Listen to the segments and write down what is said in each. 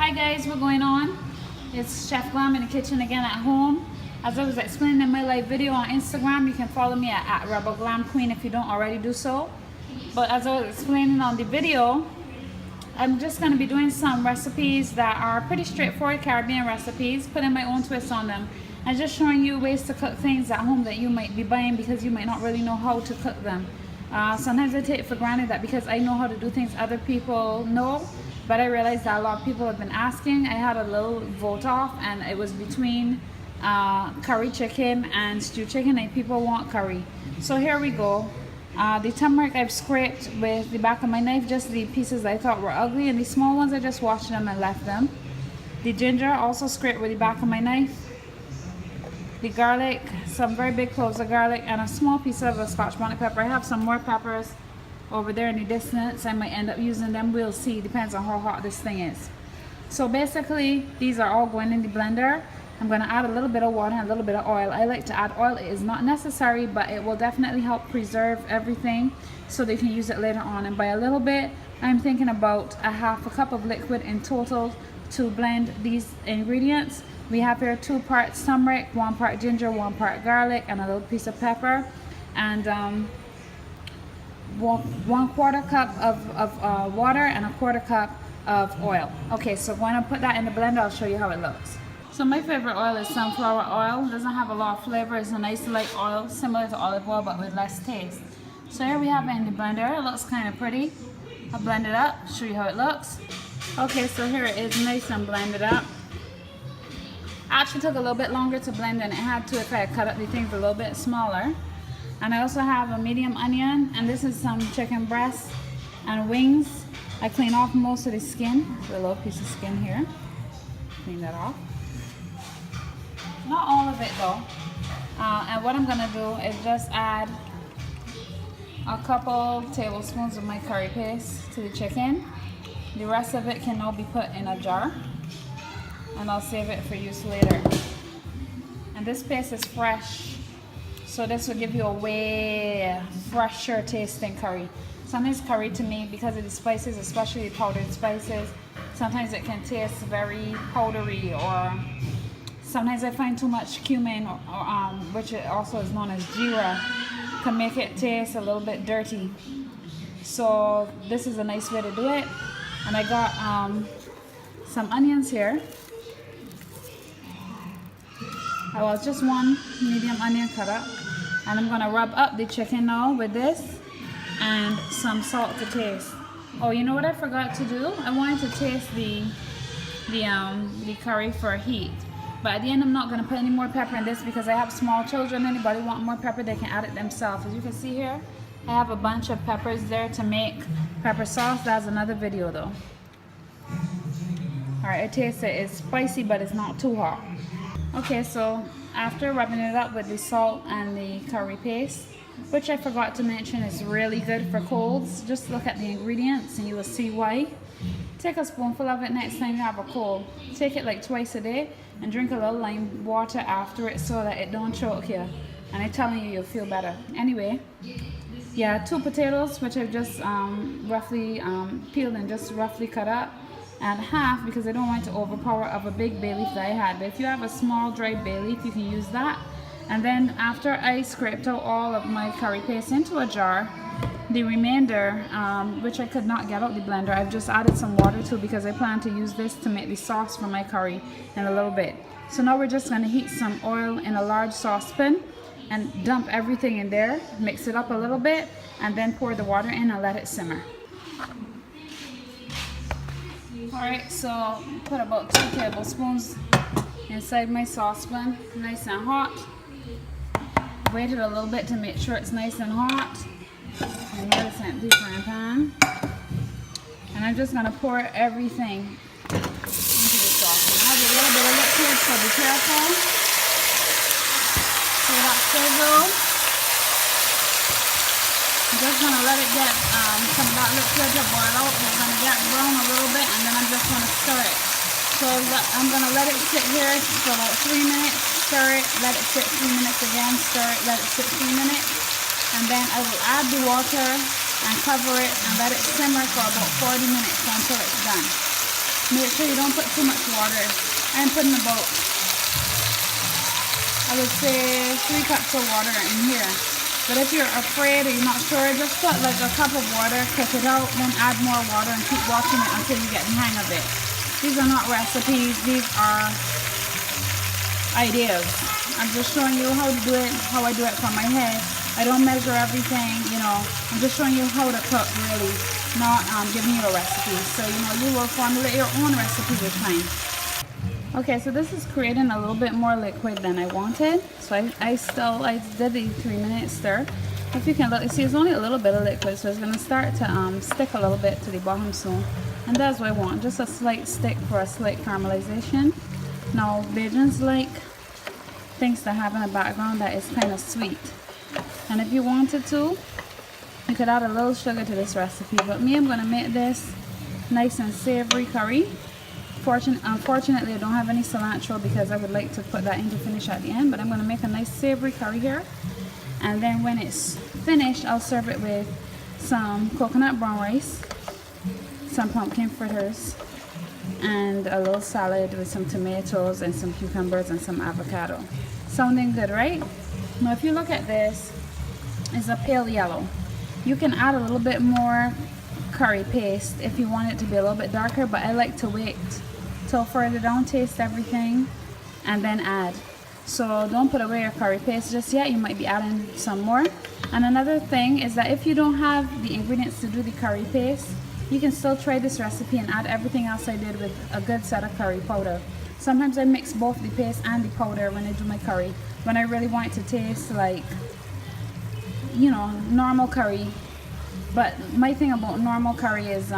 Hi guys, what's going on? It's Chef Glam in the kitchen again at home. As I was explaining in my live video on Instagram, you can follow me at Rebel Glam Queen if you don't already do so. But as I was explaining on the video, I'm just going to be doing some recipes that are pretty straightforward Caribbean recipes, putting my own twist on them, and just showing you ways to cook things at home that you might be buying because you might not really know how to cook them. Sometimes I take it for granted that because I know how to do things other people know, but I realized that a lot of people have been asking. I had a little vote off and it was between curry chicken and stew chicken, and people want curry. So here we go. The turmeric I've scraped with the back of my knife, just the pieces I thought were ugly, and the small ones I just washed them and left them. The ginger also scraped with the back of my knife. The garlic, some very big cloves of garlic, and a small piece of a Scotch bonnet pepper. I have some more peppers over there in the distance. I might end up using them, we'll see, depends on how hot this thing is. So basically these are all going in the blender. I'm going to add a little bit of water and a little bit of oil. I like to add oil. It is not necessary, but it will definitely help preserve everything so that you can use it later on. And by a little bit, I'm thinking about a half a cup of liquid in total to blend these ingredients. We have here 2 parts turmeric, 1 part ginger, 1 part garlic, and a little piece of pepper, and 1/4 cup of water and 1/4 cup of oil. Okay, so when I put that in the blender, I'll show you how it looks. So my favorite oil is sunflower oil. It doesn't have a lot of flavor. It's a nice light oil, similar to olive oil, but with less taste. So here we have it in the blender. It looks kind of pretty. I'll blend it up, show you how it looks. Okay, so here it is, nice and blended up. Actually took a little bit longer to blend than it had to if I had cut up the things a little bit smaller. And I also have a medium onion, and this is some chicken breast and wings. I clean off most of the skin, a little piece of skin here. Clean that off. Not all of it though. And what I'm gonna do is just add a couple tablespoons of my curry paste to the chicken. The rest of it can now be put in a jar, and I'll save it for use later. And this paste is fresh, so this will give you a way fresher tasting curry. Sometimes curry to me, because of the spices, especially the powdered spices, sometimes it can taste very powdery, or sometimes I find too much cumin, which also is known as jeera, can make it taste a little bit dirty. So this is a nice way to do it. And I got some onions here. I was just 1 medium onion cut up, and I'm gonna rub up the chicken now with this and some salt to taste. Oh, you know what I forgot to do? I wanted to taste the curry for heat, but at the end I'm not gonna put any more pepper in this because I have small children. Anybody want more pepper, they can add it themselves. As you can see here, I have a bunch of peppers there to make pepper sauce. That's another video though. Alright, I taste it. It's spicy, but it's not too hot. Okay, so after rubbing it up with the salt and the curry paste, which I forgot to mention is really good for colds, just look at the ingredients and you will see why. Take a spoonful of it next time you have a cold. Take it like twice a day and drink a little lime water after it so that it don't choke you. And I'm telling you, you'll feel better. Anyway, yeah, 2 potatoes, which I've just roughly peeled and just roughly cut up, and half because I don't want to overpower of a big bay leaf that I had. But if you have a small dry bay leaf, you can use that. And then after I scraped out all of my curry paste into a jar, the remainder, which I could not get out the blender, I've just added some water to because I plan to use this to make the sauce for my curry in a little bit. So now we're just going to heat some oil in a large saucepan and dump everything in there, mix it up a little bit, and then pour the water in and let it simmer. Alright, so put about 2 tablespoons inside my saucepan, nice and hot. Waited a little bit to make sure it's nice and hot. And here's an empty frying pan. And I'm just going to pour everything into the saucepan. I have a little bit of liquid, so be careful. So that sizzle. I'm just going to let it get some of that liquid to boil out. It's going to get brown a little bit, and then I'm just going to stir it. So I'm going to let it sit here for about 3 minutes. Stir it, let it sit 3 minutes again. Stir it, let it sit 3 minutes. And then I will add the water and cover it and let it simmer for about 40 minutes until it's done. Make sure you don't put too much water. I'm putting about, I would say, 3 cups of water in here. But if you're afraid or you're not sure, just put like a cup of water, cook it out, then add more water and keep watching it until you get the hang of it. These are not recipes, these are ideas. I'm just showing you how to do it, how I do it from my head. I don't measure everything, you know. I'm just showing you how to cook, really, not giving you a recipe. So, you know, you will formulate your own recipe with time. Okay, so this is creating a little bit more liquid than I wanted. So I did the 3-minute stir. If you can look, you see it's only a little bit of liquid, so it's going to start to stick a little bit to the bottom soon. And that's what I want, just a slight stick for a slight caramelization. Now, Bajans like things to have in the background that is kind of sweet. And if you wanted to, you could add a little sugar to this recipe. But me, I'm going to make this nice and savory curry. Unfortunately, I don't have any cilantro because I would like to put that in to finish at the end. But I'm going to make a nice savory curry here. And then when it's finished, I'll serve it with some coconut brown rice, some pumpkin fritters, and a little salad with some tomatoes and some cucumbers and some avocado. Sounding good, right? Now if you look at this, it's a pale yellow. You can add a little bit more curry paste if you want it to be a little bit darker, but I like to wait till further down, taste everything, and then add. So don't put away your curry paste just yet. You might be adding some more. And another thing is that if you don't have the ingredients to do the curry paste, you can still try this recipe and add everything else I did with a good set of curry powder. Sometimes I mix both the paste and the powder when I do my curry, when I really want it to taste like, you know, normal curry. But my thing about normal curry is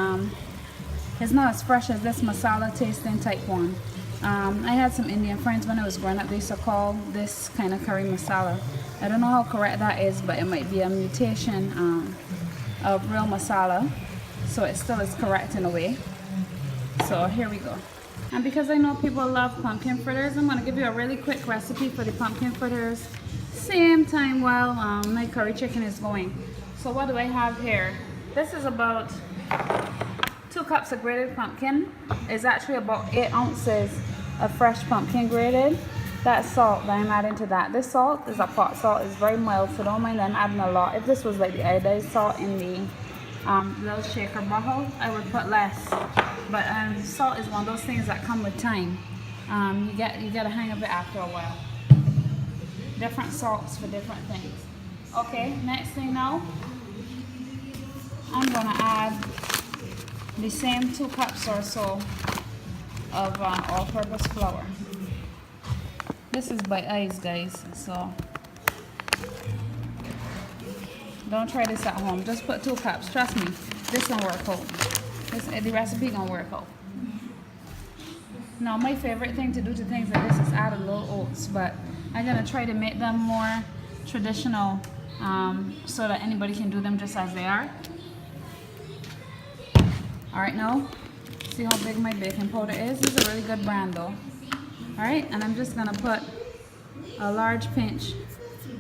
it's not as fresh as this masala tasting type one. I had some Indian friends when I was growing up, they used to call this kind of curry masala. I don't know how correct that is, but it might be a mutation of real masala, so it still is correct in a way. So here we go. And because I know people love pumpkin fritters, I'm going to give you a really quick recipe for the pumpkin fritters, same time while my curry chicken is going. So what do I have here? This is about 2 cups of grated pumpkin. It's actually about 8 ounces of fresh pumpkin grated. That salt that I'm adding to that. This salt is a pot salt. It's very mild, so don't mind them adding a lot. If this was like the iodized salt in the little shaker bottle, I would put less. But salt is one of those things that come with time. You get a hang of it after a while. Different salts for different things. Okay, next thing now, I'm gonna add the same 2 cups or so of all-purpose flour. This is by eyes, guys, so don't try this at home. Just put 2 cups. Trust me, this gonna work out. The recipe gonna work out. Now, my favorite thing to do to things like this is add a little oats, but I'm gonna try to make them more traditional so that anybody can do them just as they are. Alright, now, see how big my baking powder is? This is a really good brand though. Alright, and I'm just going to put a large pinch,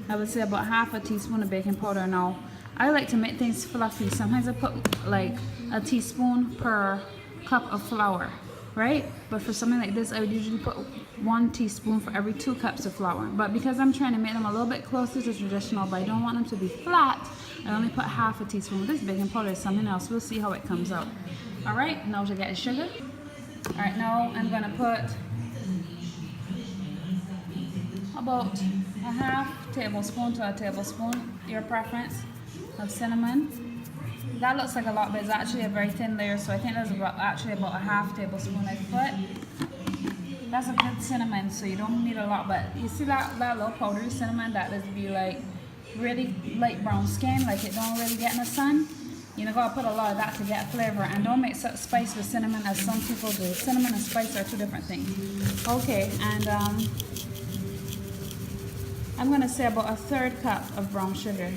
I would say about half a teaspoon of baking powder. Now, I like to make things fluffy. Sometimes I put like a teaspoon per cup of flour, right? But for something like this, I would usually put 1 teaspoon for every 2 cups of flour. But because I'm trying to make them a little bit closer to traditional, but I don't want them to be flat, I only put half a teaspoon. This baking powder is something else. We'll see how it comes out. Alright, now to get the sugar. Alright, now I'm going to put about a half tablespoon to a tablespoon, your preference, of cinnamon. That looks like a lot, but it's actually a very thin layer, so I think that's actually about a half tablespoon I put. That's a good cinnamon, so you don't need a lot, but you see that little powdery cinnamon that does be like really light brown skin, like it don't really get in the sun. You know, gotta put a lot of that to get flavor, and don't mix up spice with cinnamon as some people do. Cinnamon and spice are 2 different things. Okay, and I'm gonna say about a 1/3 cup of brown sugar.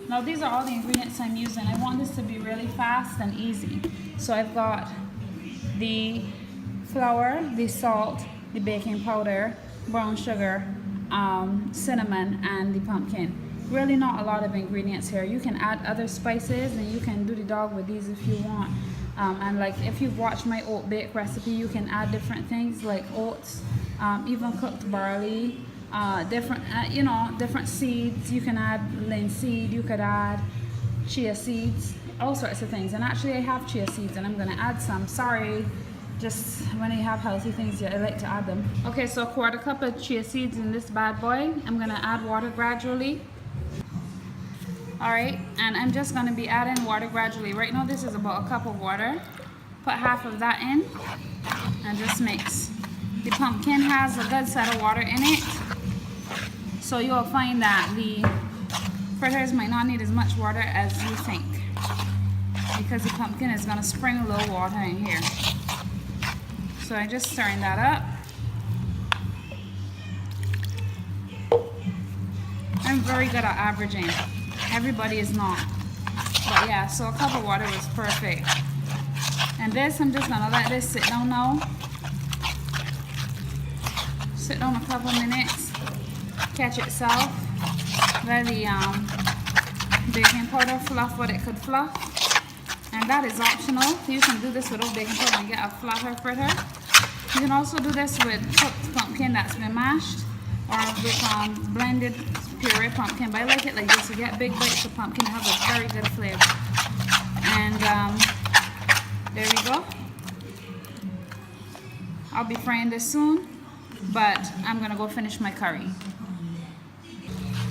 Now these are all the ingredients I'm using. I want this to be really fast and easy. So I've got the flour, the salt, the baking powder, brown sugar, cinnamon, and the pumpkin. Really not a lot of ingredients here. You can add other spices and you can do the dog with these if you want. And like if you've watched my oat bake recipe, you can add different things like oats, even cooked barley, different you know, different seeds. You can add linseed, you could add chia seeds, all sorts of things. And actually I have chia seeds and I'm gonna add some. Sorry, just when you have healthy things, I like to add them. Okay, so a quarter cup of chia seeds in this bad boy. I'm gonna add water gradually. All right, and I'm just gonna be adding water gradually. Right now this is about a cup of water. Put half of that in and just mix. The pumpkin has a good set of water in it, so you'll find that the fritters might not need as much water as you think, because the pumpkin is gonna spring a little water in here. So I'm just stirring that up. I'm very good at averaging. Everybody is not. But yeah, so a cup of water was perfect. And this, I'm just gonna let this sit down now. Sit down a couple minutes. Catch itself. Let the baking powder fluff what it could fluff. And that is optional. You can do this without baking powder and get a flatter fritter. You can also do this with cooked pumpkin that's been mashed, or with blended puree pumpkin, but I like it like this. You get big bites of pumpkin, it has a very good flavor. And there we go. I'll be frying this soon, but I'm gonna go finish my curry.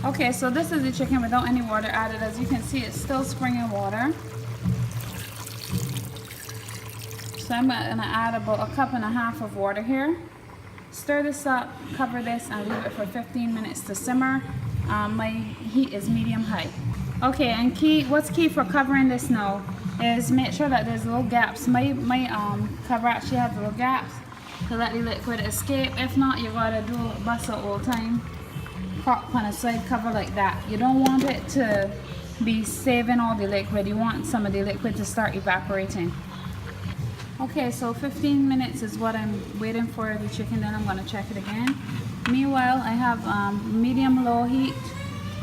Okay, so this is the chicken without any water added. As you can see, it's still springing water. So I'm gonna add about 1.5 cups of water here. Stir this up, cover this, and leave it for 15 minutes to simmer. My heat is medium high. Okay, and what's key for covering this now is make sure that there's little gaps. My cover actually has little gaps to let the liquid escape. If not, you gotta do bust out all the time. Prop on a side cover like that. You don't want it to be saving all the liquid. You want some of the liquid to start evaporating. Okay, so 15 minutes is what I'm waiting for the chicken, then I'm gonna check it again. Meanwhile, I have medium-low heat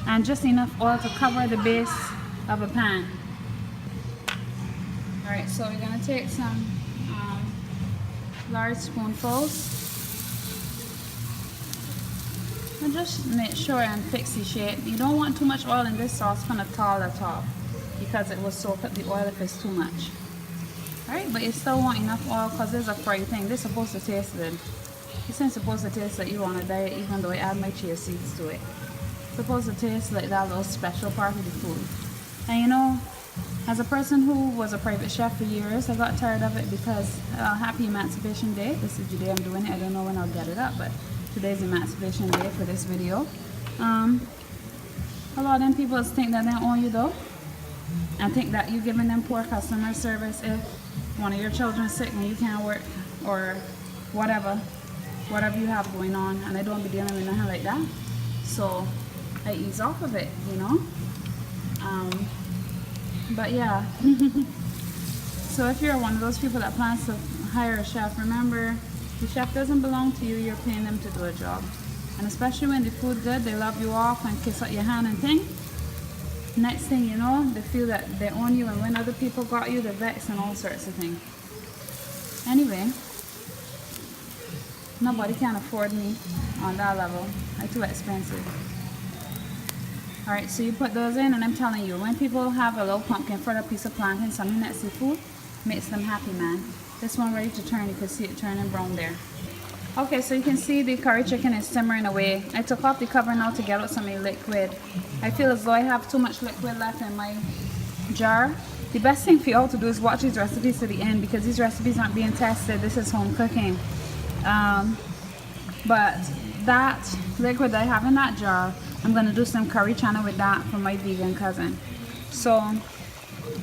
and just enough oil to cover the base of a pan. All right, so we're gonna take some large spoonfuls and just make sure and fix the shape. You don't want too much oil in this saucepan at all, because it will soak up the oil if it's too much. Alright, but you still want enough oil because it's a fried thing. This is supposed to taste good. This ain't supposed to taste like you on a diet, even though I add my chia seeds to it. It's supposed to taste like that little special part of the food. And you know, as a person who was a private chef for years, I got tired of it because happy Emancipation Day. This is the day I'm doing it. I don't know when I'll get it up, but today's Emancipation Day for this video. A lot of them people think that they own you though, and think that you're giving them poor customer service if one of your children's sick and you can't work, or whatever you have going on. And I don't be dealing with nothing like that, so I ease off of it, you know. But yeah. So if you're one of those people that plans to hire a chef, remember the chef doesn't belong to you. You're paying them to do a job. And especially when the food good, they love you off and kiss out your hand and thing. Next thing you know, they feel that they own you, and when other people got you, they're vexed and all sorts of things. Anyway, nobody can afford me on that level. They're too expensive. Alright, so you put those in, and I'm telling you, when people have a little pumpkin for a piece of plantain, something that's seafood, makes them happy, man. This one ready to turn, you can see it turning brown there. Okay, so you can see the curry chicken is simmering away. I took off the cover now to get out some of the liquid. I feel as though I have too much liquid left in my jar. The best thing for y'all to do is watch these recipes to the end, because these recipes aren't being tested. This is home cooking. But that liquid that I have in that jar, I'm going to do some curry chana with that for my vegan cousin. So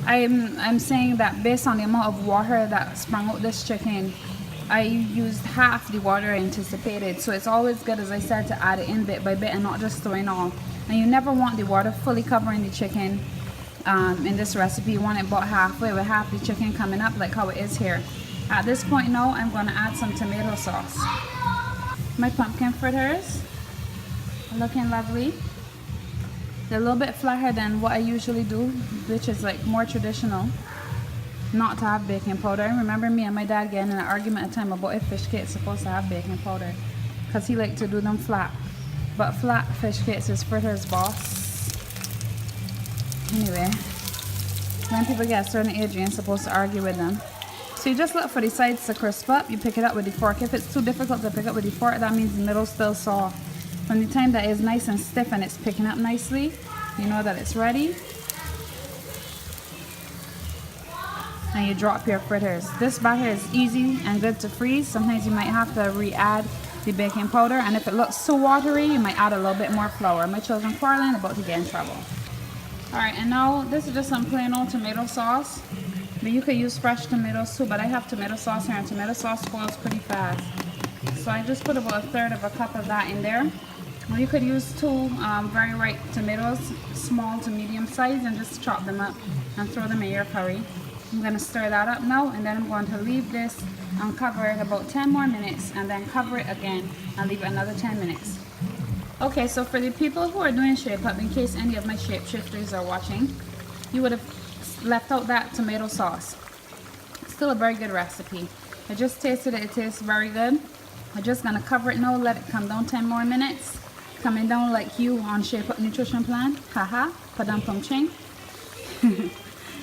I'm saying that based on the amount of water that sprung out this chicken, I used half the water I anticipated. So it's always good, as I said, to add it in bit by bit and not just throwing all. And you never want the water fully covering the chicken in this recipe. You want it about halfway, with half the chicken coming up like how it is here. At this point now, I'm going to add some tomato sauce. My pumpkin fritters are looking lovely. They're a little bit flatter than what I usually do, which is like more traditional, not to have baking powder. I remember me and my dad getting in an argument a time about if fish cake is supposed to have baking powder, because he liked to do them flat. But flat fish cakes is Fritters, boss. Anyway, when people get a certain age, you ain't supposed to argue with them. So you just look for the sides to crisp up. You pick it up with the fork. If it's too difficult to pick up with the fork, that means the middle's still soft. From the time that it's nice and stiff and it's picking up nicely, you know that it's ready. And you drop your fritters. This batter is easy and good to freeze. Sometimes you might have to re-add the baking powder, and if it looks too watery, you might add a little bit more flour. My children quarreling, about to get in trouble. Alright, and now this is just some plain old tomato sauce. But you could use fresh tomatoes too, but I have tomato sauce here, and tomato sauce spoils pretty fast. So I just put about 1/3 of a cup of that in there. Or you could use 2 very ripe tomatoes, small to medium size, and just chop them up and throw them in your curry. I'm going to stir that up now, and then I'm going to leave this uncovered about 10 more minutes, and then cover it again and leave it another 10 minutes. Okay, so for the people who are doing shape up, in case any of my shape shifters are watching, you would have left out that tomato sauce. Still a very good recipe. I just tasted it. It tastes very good. I'm just going to cover it now, let it come down 10 more minutes. Coming down like you on Shape Up Nutrition Plan. Haha, padam pum ching.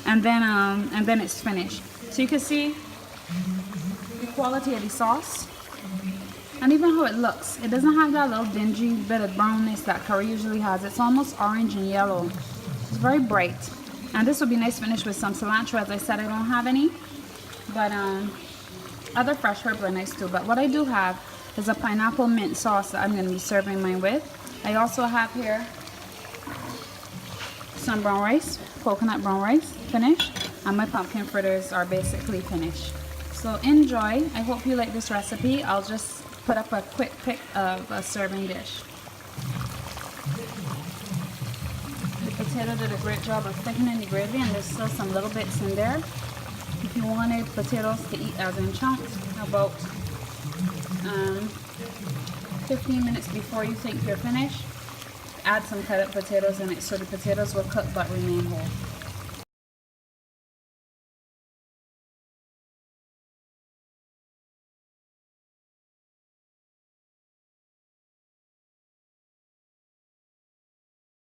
And then it's finished. So you can see the quality of the sauce and even how it looks. It doesn't have that little dingy bit of brownness that curry usually has. It's almost orange and yellow. It's very bright. And this would be nice finished with some cilantro. As I said, I don't have any, but other fresh herbs are nice too. But what I do have is a pineapple mint sauce that I'm going to be serving mine with. I also have here some brown rice, coconut brown rice, finished, and my pumpkin fritters are basically finished. So enjoy. I hope you like this recipe. I'll just put up a quick pic of a serving dish. The potato did a great job of thickening the gravy, and there's still some little bits in there. If you wanted potatoes to eat as in chunks, about 15 minutes before you think you're finished, add some cut up potatoes in it so the potatoes will cook but remain whole.